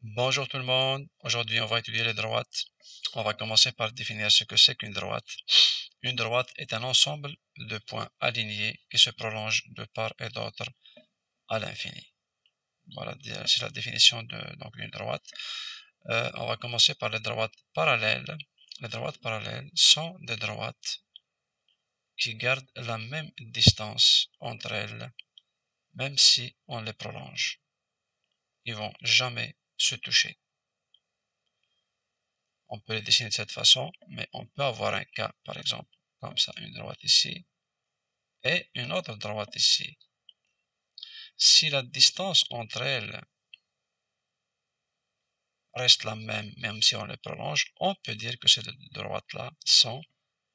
Bonjour tout le monde, aujourd'hui on va étudier les droites. On va commencer par définir ce que c'est qu'une droite. Une droite est un ensemble de points alignés qui se prolongent de part et d'autre à l'infini. Voilà, c'est la définition d'une droite. On va commencer par les droites parallèles. Les droites parallèles sont des droites qui gardent la même distance entre elles, même si on les prolonge. Ils vont jamais se toucher. On peut les dessiner de cette façon, mais on peut avoir un cas, par exemple, comme ça, une droite ici, et une autre droite ici. Si la distance entre elles reste la même, même si on les prolonge, on peut dire que ces deux droites-là sont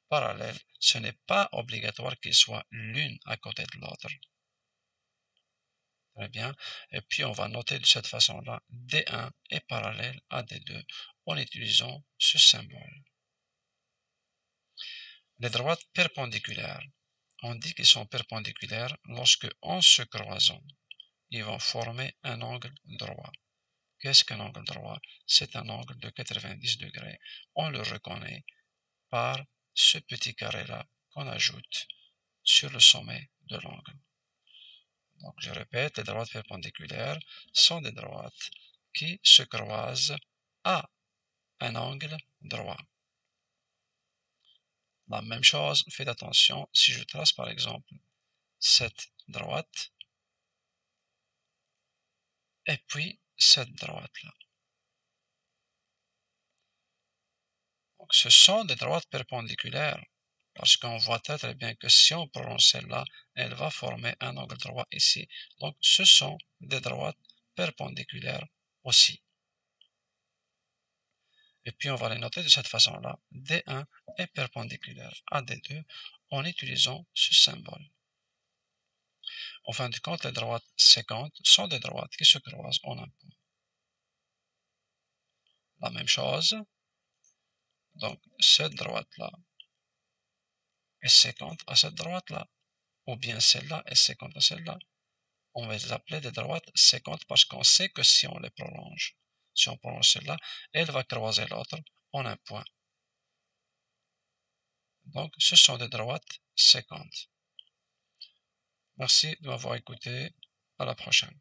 parallèles. Ce n'est pas obligatoire qu'elles soient l'une à côté de l'autre. Très bien. Et puis, on va noter de cette façon-là, D1 est parallèle à D2 en utilisant ce symbole. Les droites perpendiculaires. On dit qu'ils sont perpendiculaires lorsque, en se croisant, ils vont former un angle droit. Qu'est-ce qu'un angle droit? C'est un angle de 90 degrés. On le reconnaît par ce petit carré-là qu'on ajoute sur le sommet de l'angle. Donc, je répète, les droites perpendiculaires sont des droites qui se croisent à un angle droit. La même chose, faites attention, si je trace par exemple cette droite, et puis cette droite-là. Donc, ce sont des droites perpendiculaires, parce qu'on voit très très bien que si on prolonge celle-là, elle va former un angle droit ici. Donc, ce sont des droites perpendiculaires aussi. Et puis, on va les noter de cette façon-là. D1 est perpendiculaire à D2 en utilisant ce symbole. En fin de compte, les droites sécantes sont des droites qui se croisent en un point. La même chose, donc cette droite-là est séquente à cette droite-là, ou bien celle-là est séquente à celle-là. On va les appeler des droites séquentes parce qu'on sait que si on les prolonge, si on prolonge celle-là, elle va croiser l'autre en un point. Donc, ce sont des droites séquentes. Merci de m'avoir écouté. À la prochaine.